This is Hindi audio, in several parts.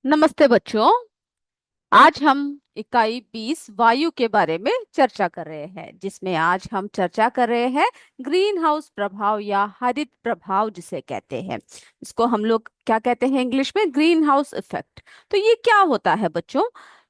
नमस्ते बच्चों। आज हम इकाई 20 वायु के बारे में चर्चा कर रहे हैं, जिसमें आज हम चर्चा कर रहे हैं ग्रीन हाउस प्रभाव या हरित प्रभाव जिसे कहते हैं। इसको हम लोग क्या कहते हैं इंग्लिश में? Green house effect. तो ये क्या होता है बच्चों?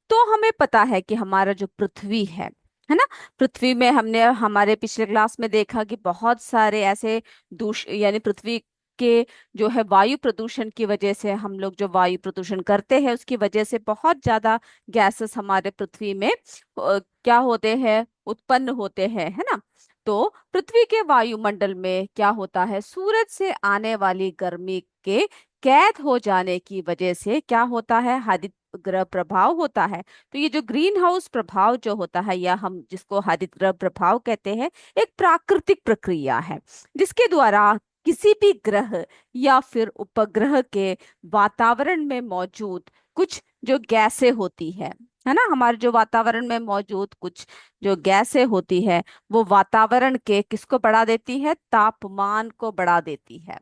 तो हमें पता है कि हमारा जो पृथ्वी है ना, पृथ्वी में हमने हमारे पिछले क्लास में देखा कि बहुत सारे ऐसे दूष यानी पृथ्वी के जो है वायु प्रदूषण की वजह से, हम लोग जो वायु प्रदूषण करते हैं उसकी वजह से बहुत ज्यादा गैसेस हमारे पृथ्वी में क्या होते हैं, उत्पन्न होते हैं, है ना। तो पृथ्वी के वायुमंडल में क्या होता है, सूरज से आने वाली गर्मी के कैद हो जाने की वजह से क्या होता है, हरित ग्रह प्रभाव होता है। तो ये जो ग्रीन हाउस प्रभाव जो होता है, या हम जिसको हरित ग्रह प्रभाव कहते हैं, एक प्राकृतिक प्रक्रिया है जिसके द्वारा किसी भी ग्रह या फिर उपग्रह के वातावरण में मौजूद कुछ जो गैसें होती है ना, हमारे जो वातावरण में मौजूद कुछ जो गैसें होती है, वो वातावरण के किसको बढ़ा देती है? तापमान को बढ़ा देती है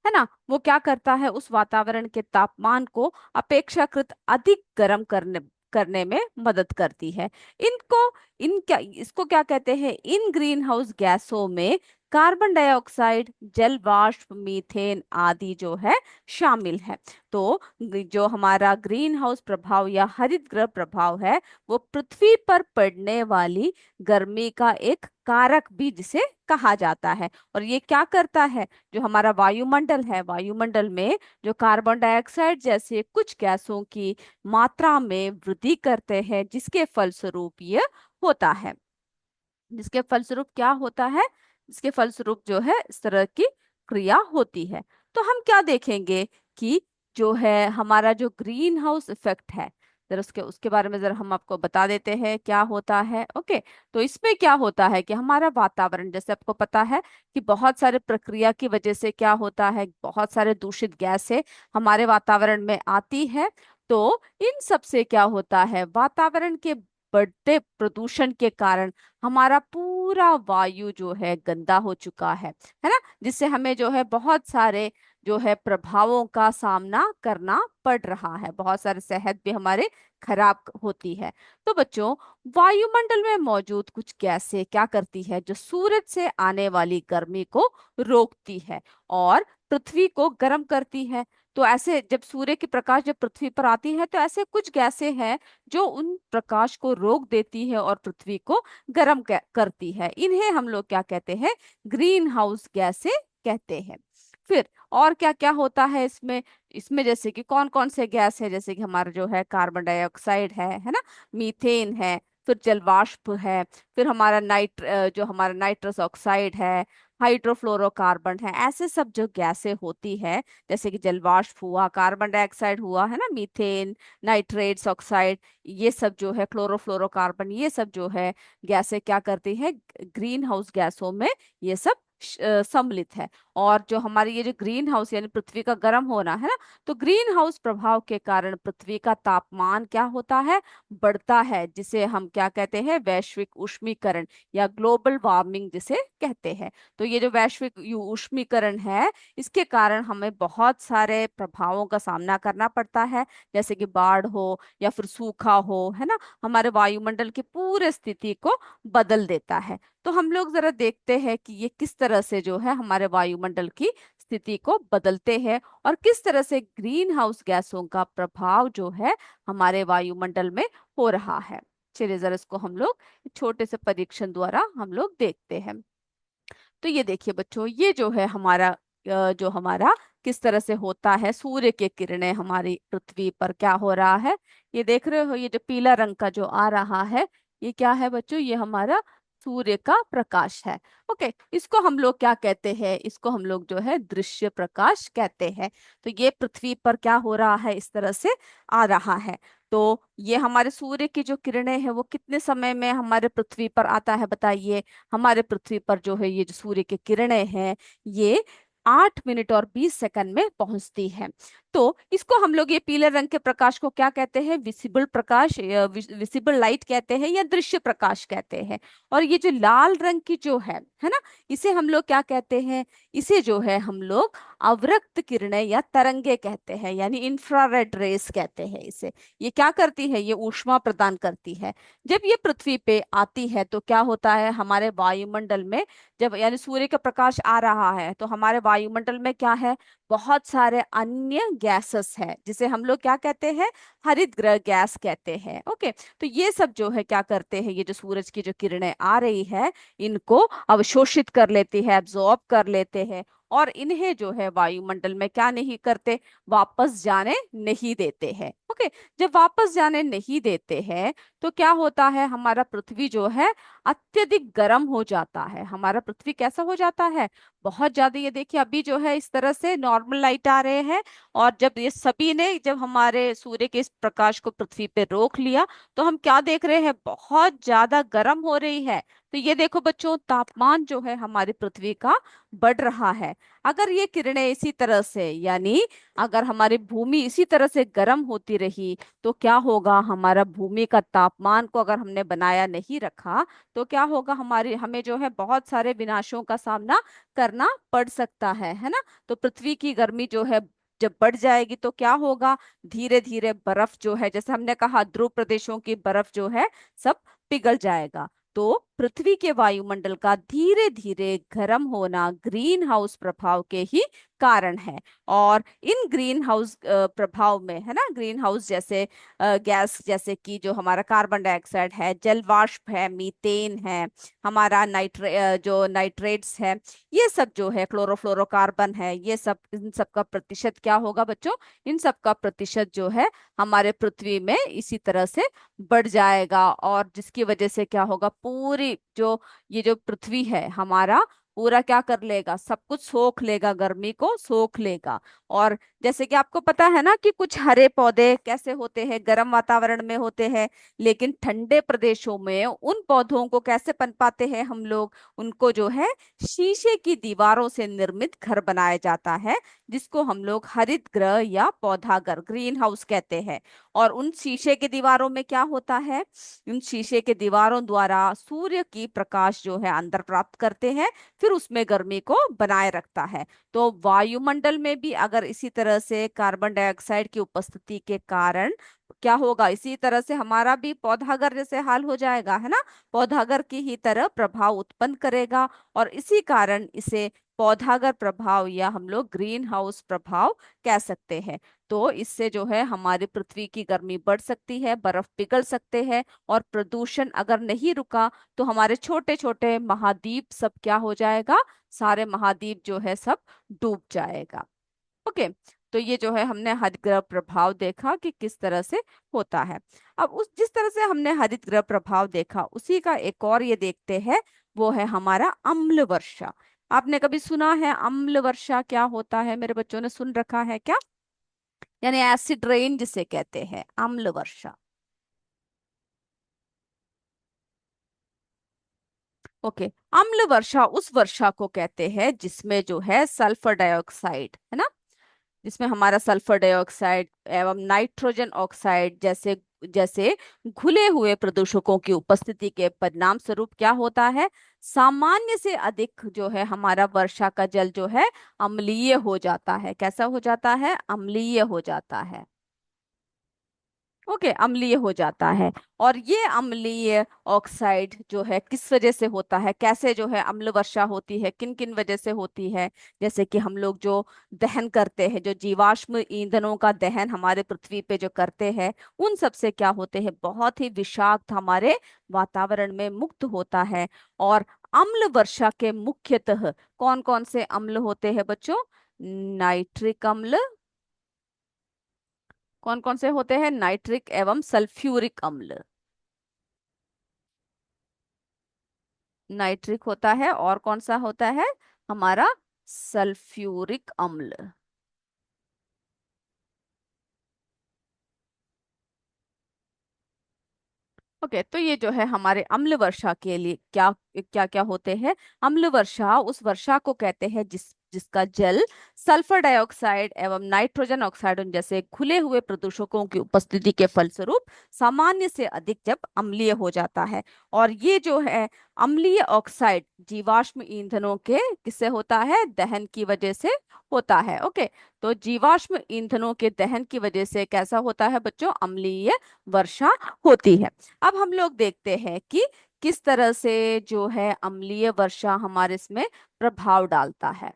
ना। वो क्या करता है, उस वातावरण के तापमान को अपेक्षाकृत अधिक गर्म करने करने में मदद करती है। इनको इन क्या इसको क्या कहते हैं, इन ग्रीन हाउस गैसों में कार्बन डाइऑक्साइड, जल वाष्प, मीथेन आदि जो है शामिल है। तो जो हमारा ग्रीन हाउस प्रभाव या हरित गृह प्रभाव है, वो पृथ्वी पर पड़ने वाली गर्मी का एक कारक भी जिसे कहा जाता है। और ये क्या करता है, जो हमारा वायुमंडल है, वायुमंडल में जो कार्बन डाइऑक्साइड जैसे कुछ गैसों की मात्रा में वृद्धि करते हैं, जिसके फलस्वरूप ये होता है। जिसके फलस्वरूप क्या होता है, जिसके फलस्वरूप जो है इस तरह की क्रिया होती है। तो हम क्या देखेंगे कि जो है हमारा जो ग्रीन हाउस इफेक्ट है, जरा उसके उसके बारे में जरा हम आपको बता देते हैं क्या होता है। ओके। तो इसमें क्या होता है कि हमारा वातावरण, जैसे आपको पता है कि बहुत सारे प्रक्रिया की वजह से क्या होता है, बहुत सारे दूषित गैसें हमारे वातावरण में आती है। तो इन सब से क्या होता है, वातावरण के बढ़ते प्रदूषण के कारण हमारा पूरा वायु जो है गंदा हो चुका है ना। जिससे हमें जो है बहुत सारे जो है प्रभावों का सामना करना पड़ रहा है, बहुत सारे सेहत भी हमारे खराब होती है। तो बच्चों, वायुमंडल में मौजूद कुछ गैसें क्या करती है, जो सूरज से आने वाली गर्मी को रोकती है और पृथ्वी को गर्म करती है। तो ऐसे जब सूर्य की प्रकाश जब पृथ्वी पर आती है, तो ऐसे कुछ गैसें हैं जो उन प्रकाश को रोक देती है और पृथ्वी को गर्म करती है। इन्हें हम लोग क्या कहते हैं, ग्रीन हाउस गैसें कहते हैं। फिर और क्या क्या होता है इसमें? इसमें जैसे कि कौन कौन से गैस है, जैसे कि हमारा जो है कार्बन डाइऑक्साइड है ना, मीथेन है, फिर जल वाष्प है, फिर हमारा जो हमारा नाइट्रस ऑक्साइड है, हाइड्रोफ्लोरोकार्बन है। ऐसे सब जो गैसें होती है, जैसे कि जल वाष्प हुआ, कार्बन डाइऑक्साइड हुआ, है ना, मीथेन, नाइट्रेट्स ऑक्साइड, ये सब जो है क्लोरोफ्लोरोकार्बन, ये सब जो है गैसें क्या करती है, ग्रीन हाउस गैसों में ये सब सम्मिलित है। और जो हमारी ये जो ग्रीन हाउस यानी पृथ्वी का गर्म होना है ना, तो ग्रीन हाउस प्रभाव के कारण पृथ्वी का तापमान क्या होता है, बढ़ता है, जिसे हम क्या कहते हैं, वैश्विक उष्मीकरण या ग्लोबल वार्मिंग जिसे कहते हैं। तो ये जो वैश्विक उष्मीकरण है, इसके कारण हमें बहुत सारे प्रभावों का सामना करना पड़ता है, जैसे कि बाढ़ हो या फिर सूखा हो, है ना, हमारे वायुमंडल की पूरे स्थिति को बदल देता है। तो हम लोग जरा देखते हैं कि ये किस तरह से जो है हमारे वायुमंडल की स्थिति को बदलते हैं, और किस तरह से ग्रीन हाउस गैसों का प्रभाव जो है हमारे वायुमंडल में हो रहा है। चलिए जरा इसको हम लोग एक छोटे से परीक्षण द्वारा हम लोग देखते हैं। तो ये देखिए बच्चों, ये जो है हमारा जो हमारा किस तरह से होता है, सूर्य की किरणें हमारी पृथ्वी पर क्या हो रहा है, ये देख रहे हो, ये जो पीला रंग का जो आ रहा है, ये क्या है बच्चों, ये हमारा सूर्य का प्रकाश है। ओके। इसको हम लोग क्या कहते हैं, इसको हम लोग जो है दृश्य प्रकाश कहते हैं। तो ये पृथ्वी पर क्या हो रहा है, इस तरह से आ रहा है। तो ये हमारे सूर्य की जो किरणें हैं, वो कितने समय में हमारे पृथ्वी पर आता है बताइए। हमारे पृथ्वी पर जो है ये जो सूर्य की किरणें हैं, ये 8 मिनट और 20 सेकंड में पहुंचती है। तो इसको हम लोग, ये पीले रंग के प्रकाश को क्या कहते हैं? विजिबल प्रकाश, विजिबल लाइट कहते हैं या दृश्य प्रकाश कहते हैं। और ये जो लाल रंग की जो है ना, इसे हम लोग क्या कहते हैं? इसे जो है हम लोग अवरक्त किरणें या तरंगे कहते हैं, यानी इंफ्रारेड रेस कहते हैं इसे। ये क्या करती है? ये ऊष्मा प्रदान करती है। जब ये पृथ्वी पे आती है तो क्या होता है हमारे वायुमंडल में? जब यानी सूर्य का प्रकाश आ रहा है तो हमारे वायुमंडल में क्या है? बहुत सारे अन्य गैसेस है, जिसे हम लोग क्या कहते हैं? हरित गृह गैस कहते हैं। ओके, तो ये सब जो है क्या करते हैं? ये जो सूरज की जो किरणें आ रही है, इनको अवशोषित कर लेती है, एब्जॉर्ब कर लेते हैं, और इन्हें जो है वायुमंडल में क्या नहीं करते? वापस जाने नहीं देते हैं। ओके, जब वापस जाने नहीं देते हैं तो क्या होता है? हमारा पृथ्वी जो है अत्यधिक गर्म हो जाता है। हमारा पृथ्वी कैसा हो जाता है? बहुत ज्यादा। ये देखिए अभी जो है इस तरह से नॉर्मल लाइट आ रहे हैं, और जब ये सभी ने जब हमारे सूर्य के इस प्रकाश को पृथ्वी पे रोक लिया तो हम क्या देख रहे हैं? बहुत ज्यादा गर्म हो रही है। तो ये देखो बच्चों, तापमान जो है हमारी पृथ्वी का बढ़ रहा है। अगर ये किरणें इसी तरह से, यानी अगर हमारी भूमि इसी तरह से गर्म होती रही तो क्या होगा? हमारा भूमि का तापमान को अगर हमने बनाया नहीं रखा तो क्या होगा? हमारी हमें जो है बहुत सारे विनाशों का सामना करना पड़ सकता है ना। तो पृथ्वी की गर्मी जो है जब बढ़ जाएगी तो क्या होगा? धीरे धीरे बर्फ जो है, जैसे हमने कहा ध्रुव प्रदेशों की बर्फ जो है सब पिघल जाएगा। तो पृथ्वी के वायुमंडल का धीरे धीरे गर्म होना ग्रीन हाउस प्रभाव के ही कारण है। और इन ग्रीन हाउस प्रभाव में, है ना, ग्रीन हाउस जैसे गैस, जैसे कि जो हमारा कार्बन डाइऑक्साइड है, जल वाष्प है, मीथेन है, हमारा जो नाइट्रेट्स है, ये सब जो है, क्लोरोफ्लोरोकार्बन है, ये सब, इन सब का प्रतिशत क्या होगा बच्चों? इन सब का प्रतिशत जो है हमारे पृथ्वी में इसी तरह से बढ़ जाएगा, और जिसकी वजह से क्या होगा? पूरी जो ये जो पृथ्वी है हमारा, पूरा क्या कर लेगा? सब कुछ सोख लेगा, गर्मी को सोख लेगा। और जैसे कि आपको पता है ना कि कुछ हरे पौधे कैसे होते हैं? गर्म वातावरण में होते हैं, लेकिन ठंडे प्रदेशों में उन पौधों को कैसे पनपाते हैं हम लोग? उनको जो है शीशे की दीवारों से निर्मित घर बनाया जाता है, जिसको हम लोग हरित गृह या पौधागर, ग्रीन हाउस कहते हैं। और उन शीशे के दीवारों में क्या होता है? उन शीशे के दीवारों द्वारा सूर्य की प्रकाश जो है अंदर प्राप्त करते हैं, फिर उसमें गर्मी को बनाए रखता है। तो वायुमंडल में भी अगर इसी तरह से कार्बन डाइऑक्साइड की उपस्थिति के कारण क्या होगा? इसी तरह से हमारा भी पौधागर जैसे हाल हो जाएगा, है ना। पौधागर की ही तरह प्रभाव उत्पन्न करेगा, और इसी कारण इसे पौधागर प्रभाव या हम लोग ग्रीन हाउस प्रभाव कह सकते हैं। तो इससे जो है हमारी पृथ्वी की गर्मी बढ़ सकती है, बर्फ पिघल सकते हैं, और प्रदूषण अगर नहीं रुका तो हमारे छोटे छोटे महाद्वीप सब क्या हो जाएगा? सारे महाद्वीप जो है सब डूब जाएगा। ओके, तो ये जो है हमने हरित गृह प्रभाव देखा कि किस तरह से होता है। अब उस जिस तरह से हमने हरित गृह प्रभाव देखा, उसी का एक और ये देखते हैं, वो है हमारा अम्ल वर्षा। आपने कभी सुना है अम्ल वर्षा क्या होता है? मेरे बच्चों ने सुन रखा है क्या? यानी एसिड रेन जिसे कहते हैं, अम्ल वर्षा। ओके, अम्ल वर्षा उस वर्षा को कहते हैं जिसमें जो है सल्फर डाइऑक्साइड, है ना, जिसमें हमारा सल्फर डाइऑक्साइड एवं नाइट्रोजन ऑक्साइड जैसे जैसे घुले हुए प्रदूषकों की उपस्थिति के परिणाम स्वरूप क्या होता है? सामान्य से अधिक जो है हमारा वर्षा का जल जो है अम्लीय हो जाता है। कैसा हो जाता है? अम्लीय हो जाता है। ओके, अम्लीय हो जाता है। और ये अम्लीय ऑक्साइड जो है किस वजह से होता है? कैसे जो है अम्ल वर्षा होती है? किन किन वजह से होती है? जैसे कि हम लोग जो दहन करते हैं, जो जीवाश्म ईंधनों का दहन हमारे पृथ्वी पे जो करते हैं, उन सब से क्या होते हैं? बहुत ही विषाक्त हमारे वातावरण में मुक्त होता है। और अम्ल वर्षा के मुख्यतः कौन कौन से अम्ल होते हैं बच्चों? नाइट्रिक अम्ल। कौन कौन से होते हैं? नाइट्रिक एवं सल्फ्यूरिक अम्ल। नाइट्रिक होता है, और कौन सा होता है? हमारा सल्फ्यूरिक अम्ल। ओके, तो ये जो है हमारे अम्ल वर्षा के लिए क्या क्या क्या होते हैं? अम्ल वर्षा उस वर्षा को कहते हैं जिसका जल सल्फर डाइऑक्साइड एवं नाइट्रोजन ऑक्साइड जैसे खुले हुए प्रदूषकों की उपस्थिति के फलस्वरूप सामान्य से अधिक जब अम्लीय हो जाता है। और ये जो है अम्लीय ऑक्साइड जीवाश्म ईंधनों के किससे होता है, दहन की वजह से होता है। ओके, तो जीवाश्म ईंधनों के दहन की वजह से कैसा होता है बच्चों, अम्लीय वर्षा होती है। अब हम लोग देखते हैं कि किस तरह से जो है अम्लीय वर्षा हमारे इसमें प्रभाव डालता है।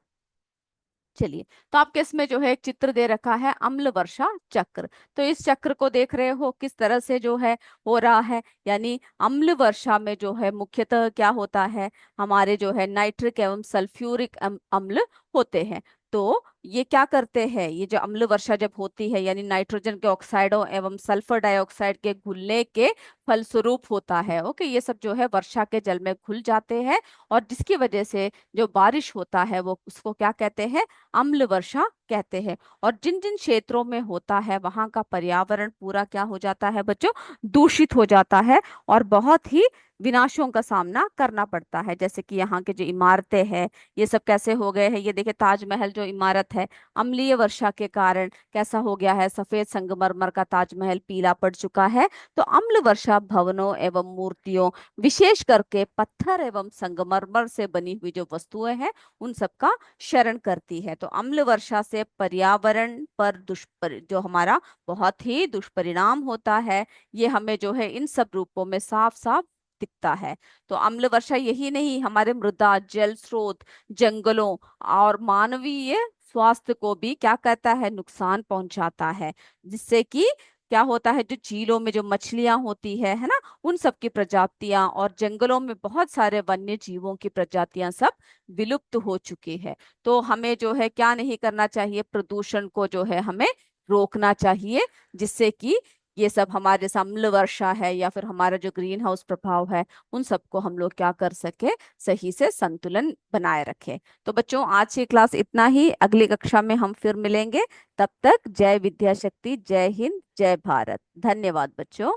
चलिए, तो आपके इसमें जो है एक चित्र दे रखा है अम्ल वर्षा चक्र। तो इस चक्र को देख रहे हो किस तरह से जो है हो रहा है। यानी अम्ल वर्षा में जो है मुख्यतः क्या होता है, हमारे जो है नाइट्रिक एवं सल्फ्यूरिक अम्ल होते हैं। तो ये क्या करते हैं, ये जो अम्ल वर्षा जब होती है यानी नाइट्रोजन के ऑक्साइडों एवं सल्फर डाइऑक्साइड के घुलने के फलस्वरूप होता है। ओके, ये सब जो है वर्षा के जल में घुल जाते हैं और जिसकी वजह से जो बारिश होता है वो उसको क्या कहते हैं, अम्ल वर्षा कहते हैं। और जिन जिन क्षेत्रों में होता है वहां का पर्यावरण पूरा क्या हो जाता है बच्चों, दूषित हो जाता है और बहुत ही विनाशों का सामना करना पड़ता है। जैसे कि यहाँ के जो इमारतें हैं ये सब कैसे हो गए हैं, ये देखिए ताजमहल जो इमारत है अम्लीय वर्षा के कारण कैसा हो गया है, सफेद संगमरमर का ताजमहल पीला पड़ चुका है। तो अम्ल वर्षा भवनों एवं मूर्तियों, विशेष करके पत्थर एवं संगमरमर से बनी हुई जो वस्तुएं हैं उन सबका शरण करती है। तो अम्ल वर्षा से पर्यावरण पर दुष्पर जो हमारा बहुत ही दुष्परिणाम होता है, ये हमें जो है इन सब रूपों में साफ साफ दिखता है। तो अम्ल वर्षा यही नहीं, हमारे मृदा, जल स्रोत, जंगलों और मानवीय स्वास्थ्य को भी क्या कहता है, नुकसान पहुंचाता है। जिससे कि क्या होता है, जो झीलों में जो मछलियां होती है ना, उन सब की प्रजातियां और जंगलों में बहुत सारे वन्य जीवों की प्रजातियां सब विलुप्त हो चुकी है। तो हमें जो है क्या नहीं करना चाहिए, प्रदूषण को जो है हमें रोकना चाहिए, जिससे कि ये सब हमारे जैसे अम्ल वर्षा है या फिर हमारा जो ग्रीन हाउस प्रभाव है उन सबको हम लोग क्या कर सके, सही से संतुलन बनाए रखें। तो बच्चों आज की क्लास इतना ही, अगली कक्षा में हम फिर मिलेंगे। तब तक जय विद्या शक्ति, जय हिंद, जय भारत। धन्यवाद बच्चों।